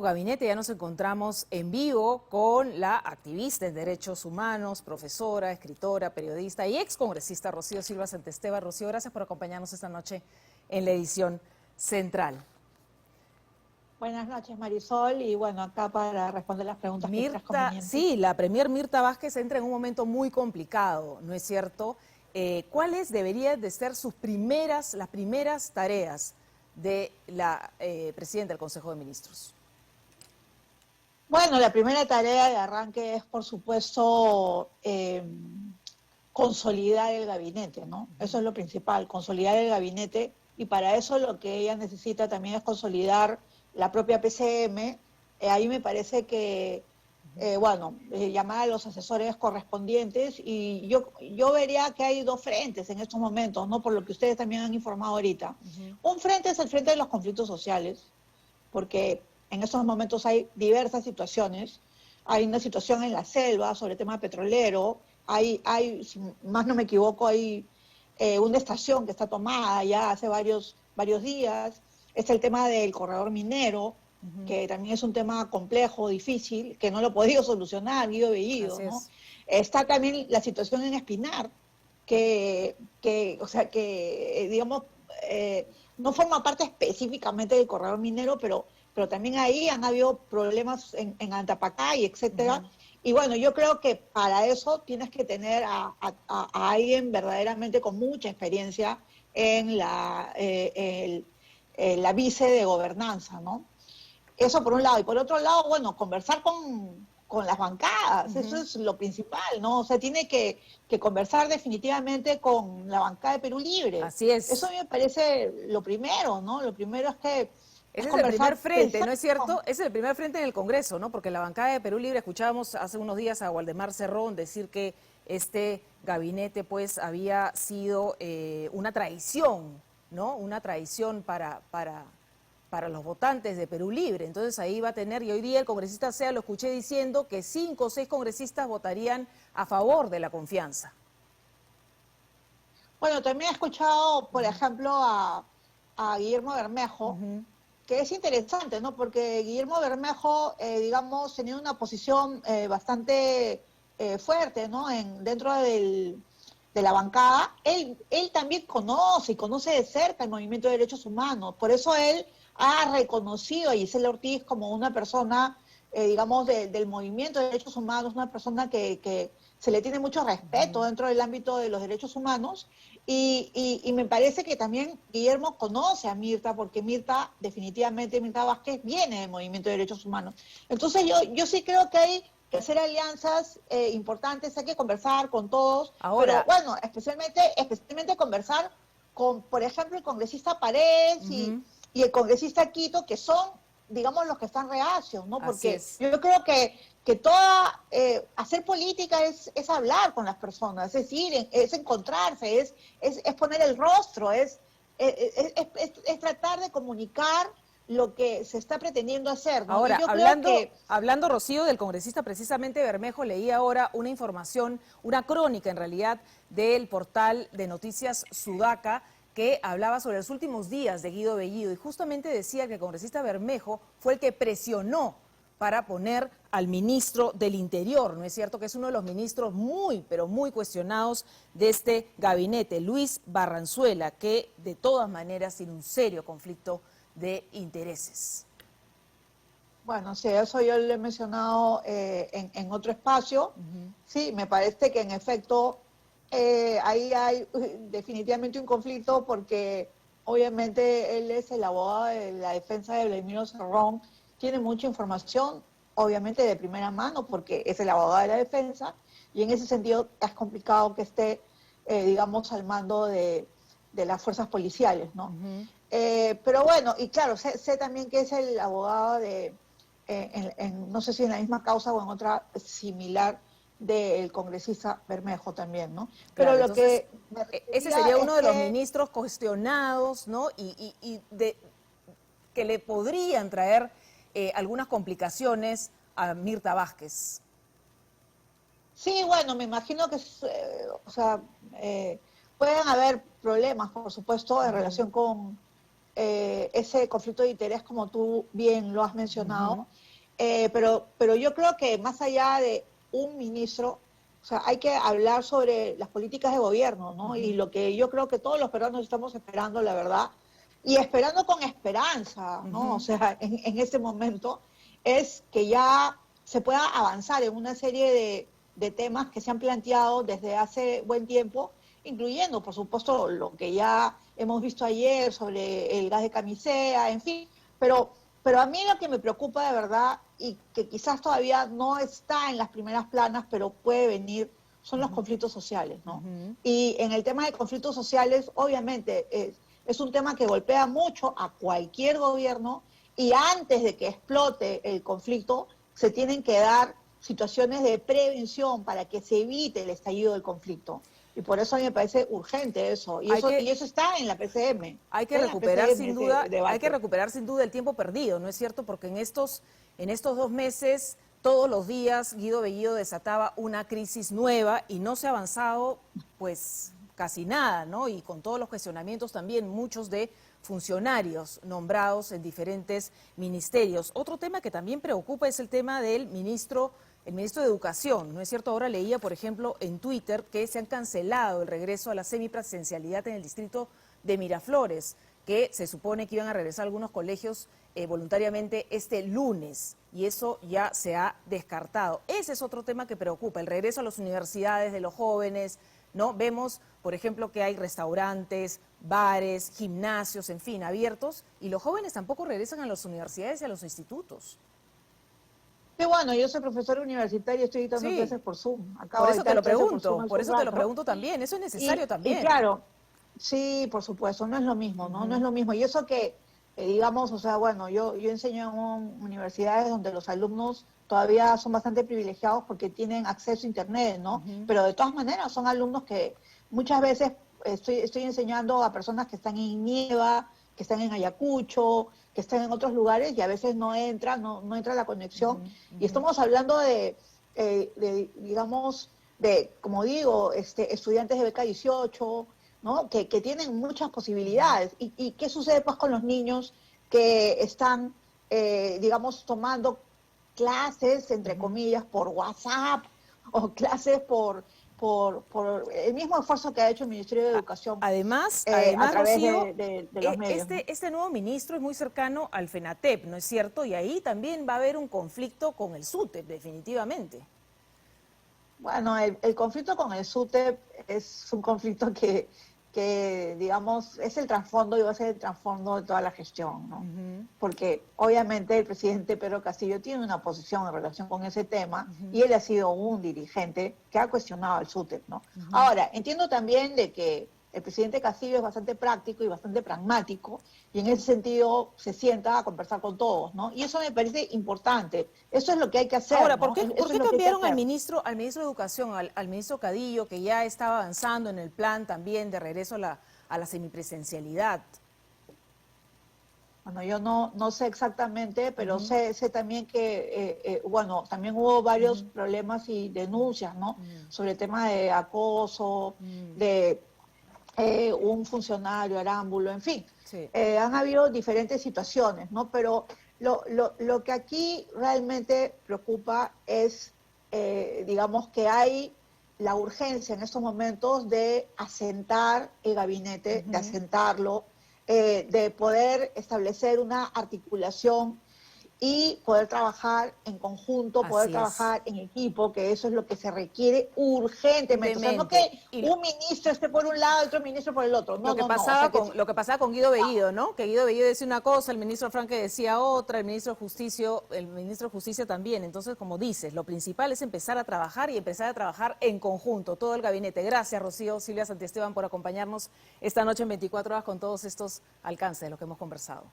gabinete. Ya nos encontramos en vivo con la activista en derechos humanos, profesora, escritora, periodista y excongresista Rocío Silva Santesteban. Rocío, gracias por acompañarnos esta noche en la edición central. Buenas noches, Marisol, y bueno, acá para responder las preguntas que creas convenientes. Sí, la premier Mirta Vázquez entra en un momento muy complicado, ¿no es cierto? ¿Cuáles deberían de ser las primeras tareas de la presidenta del Consejo de Ministros? Bueno, la primera tarea de arranque es, por supuesto, consolidar el gabinete, ¿no? Eso es lo principal, consolidar el gabinete, y para eso lo que ella necesita también es consolidar la propia PCM. Ahí me parece que, llamar a los asesores correspondientes, y yo vería que hay dos frentes en estos momentos, ¿no? Por lo que ustedes también han informado ahorita. Un frente es el frente de los conflictos sociales, porque en estos momentos hay diversas situaciones. Hay una situación en la selva sobre el tema petrolero, si más no me equivoco, hay una estación que está tomada ya hace varios días. Está el tema del corredor minero, que también es un tema complejo, difícil, que no lo he podido solucionar, Guido Bellido, ¿no? Está también la situación en Espinar, digamos, no forma parte específicamente del corredor minero, pero también ahí han habido problemas en Antapacay, etcétera. Y bueno, yo creo que para eso tienes que tener a alguien verdaderamente con mucha experiencia en la vice de gobernanza, ¿no? Eso por un lado. Y por otro lado, bueno, conversar con las bancadas, eso es lo principal, ¿no? O sea, tiene que conversar definitivamente con la bancada de Perú Libre. Así es. Eso a mí me parece lo primero, ¿no? Lo primero es que ese es el primer frente, ¿no es cierto? Ese es el primer frente en el Congreso, ¿no? Porque la bancada de Perú Libre, escuchábamos hace unos días a Waldemar Cerrón decir que este gabinete pues había sido una traición, ¿no? Una traición para los votantes de Perú Libre. Entonces ahí va a tener, y hoy día el congresista Sea lo escuché diciendo que 5 o 6 congresistas votarían a favor de la confianza. Bueno, también he escuchado, por ejemplo, a Guillermo Bermejo, que es interesante, ¿no? Porque Guillermo Bermejo, digamos, tenía una posición bastante fuerte, ¿no? Dentro de la bancada. Él también conoce de cerca el movimiento de derechos humanos. Por eso él ha reconocido a Gisela Ortiz como una persona, digamos, del movimiento de derechos humanos, una persona que se le tiene mucho respeto dentro del ámbito de los derechos humanos. Y me parece que también Guillermo conoce a Mirta, porque Mirta Vázquez viene del movimiento de derechos humanos. Entonces yo sí creo que hay que hacer alianzas importantes, hay que conversar con todos. Ahora, pero bueno, especialmente conversar con, por ejemplo, el congresista Paredes y el congresista Quito, que son, digamos, los que están reacios, ¿no? Porque yo creo que hacer política es hablar con las personas, es ir, es encontrarse, es poner el rostro, es tratar de comunicar lo que se está pretendiendo hacer, ¿no? Ahora, y yo creo que hablando, Rocío, del congresista precisamente Bermejo, leí ahora una información, una crónica en realidad, del portal de noticias Sudaca, que hablaba sobre los últimos días de Guido Bellido, y justamente decía que el congresista Bermejo fue el que presionó para poner al ministro del Interior, ¿no es cierto? Que es uno de los ministros muy, pero muy cuestionados de este gabinete, Luis Barranzuela, que de todas maneras tiene un serio conflicto de intereses. Bueno, sí, eso yo lo he mencionado en otro espacio. Sí, me parece que en efecto ahí hay definitivamente un conflicto, porque obviamente él es el abogado de la defensa de Vladimiro Cerrón, tiene mucha información, obviamente de primera mano, porque es el abogado de la defensa, y en ese sentido es complicado que esté, digamos, al mando de las fuerzas policiales, ¿no? Pero bueno, y claro, sé también que es el abogado de, no sé si en la misma causa o en otra similar, del congresista Bermejo también, ¿no? Pero Claro, lo entonces, que me ese refería sería es uno de los que, ministros cuestionados, ¿no? Que le podrían traer algunas complicaciones a Mirta Vázquez. sí, bueno, me imagino que, pueden haber problemas, por supuesto, en relación con ese conflicto de interés, como tú bien lo has mencionado. Pero yo creo que más allá de un ministro, o sea, hay que hablar sobre las políticas de gobierno, ¿no? Y lo que yo creo que todos los peruanos estamos esperando, la verdad, y esperando con esperanza, ¿no? O sea, en este momento, es que ya se pueda avanzar en una serie de temas que se han planteado desde hace buen tiempo, incluyendo, por supuesto, lo que ya hemos visto ayer sobre el gas de camisea, en fin, pero a mí lo que me preocupa de verdad, y que quizás todavía no está en las primeras planas, pero puede venir, son los conflictos sociales, ¿no? Y en el tema de conflictos sociales, obviamente, es un tema que golpea mucho a cualquier gobierno, y antes de que explote el conflicto, se tienen que dar situaciones de prevención para que se evite el estallido del conflicto. Y por eso a mí me parece urgente eso. Y eso está en la PCM. Hay que Está en la recuperar PCM sin ese duda, debate. hay que recuperar sin duda el tiempo perdido, ¿no es cierto? Porque en estos 2 meses, todos los días, Guido Bellido desataba una crisis nueva y no se ha avanzado, pues, casi nada, ¿no? Y con todos los cuestionamientos también, muchos de funcionarios nombrados en diferentes ministerios. Otro tema que también preocupa es el tema del ministro de Educación, ¿no es cierto? Ahora leía, por ejemplo, en Twitter que se han cancelado el regreso a la semipresencialidad en el distrito de Miraflores, que se supone que iban a regresar algunos colegios voluntariamente este lunes, y eso ya se ha descartado. Ese es otro tema que preocupa, el regreso a las universidades de los jóvenes, ¿no? Vemos, por ejemplo, que hay restaurantes, bares, gimnasios, en fin, abiertos, y los jóvenes tampoco regresan a las universidades y a los institutos. Sí, bueno, yo soy profesora universitaria y estoy dictando Sí, clases por Zoom. Acabo por de eso te dictar lo clases por pregunto, Zoom hace por un eso te lo rato. pregunto también, eso es necesario Y también. claro, sí, por supuesto, no es lo mismo, ¿no? No es lo mismo. Y eso que, digamos, o sea, bueno, yo enseño en universidades donde los alumnos todavía son bastante privilegiados porque tienen acceso a Internet, ¿no? Pero de todas maneras son alumnos que muchas veces estoy enseñando a personas que están en Nieva, que están en Ayacucho, que están en otros lugares y a veces no entra la conexión. Y estamos hablando digamos, como digo, estudiantes de beca 18, ¿no? Que tienen muchas posibilidades. ¿Y qué sucede pues con los niños que están, digamos, tomando clases, entre comillas, por WhatsApp o clases por el mismo esfuerzo que ha hecho el Ministerio de Educación Además, a través Rocío, de los medios? este nuevo ministro es muy cercano al FENATEP, ¿no es cierto? Y ahí también va a haber un conflicto con el SUTEP, definitivamente. Bueno, el conflicto con el SUTEP es un conflicto que, digamos, es el trasfondo y va a ser el trasfondo de toda la gestión, ¿no? Porque obviamente el presidente Pedro Castillo tiene una posición en relación con ese tema y él ha sido un dirigente que ha cuestionado al SUTEP, ¿no? Ahora, entiendo también de que el presidente Castillo es bastante práctico y bastante pragmático y en ese sentido se sienta a conversar con todos, ¿no? Y eso me parece importante. Eso es lo que hay que hacer, Ahora, ¿no? ¿por Eso qué es lo que hay que cambiaron hacer. al ministro de Educación, al ministro Cadillo, que ya estaba avanzando en el plan también de regreso a la semipresencialidad? Bueno, yo no sé exactamente, pero sé también que, bueno, también hubo varios problemas y denuncias, ¿no? Sobre el tema de acoso, de un funcionario, Arámbulo, en fin. Sí. Han habido diferentes situaciones, ¿no? Pero lo que aquí realmente preocupa es, digamos, que hay la urgencia en estos momentos de asentar el gabinete, de asentarlo, de poder establecer una articulación y poder trabajar en conjunto, poder Así es. trabajar en equipo, que eso es lo que se requiere urgentemente. O sea, no que Y un ministro esté por un lado y otro ministro por el otro. No, no, no. O sea, que lo que pasaba con Guido Bellido, ¿no? Que Guido Bellido decía una cosa, el ministro Franque decía otra, el ministro de Justicia también. Entonces, como dices, lo principal es empezar a trabajar y empezar a trabajar en conjunto, todo el gabinete. Gracias, Rocío, Silvia Santiesteban, por acompañarnos esta noche en 24 horas con todos estos alcances de lo que hemos conversado.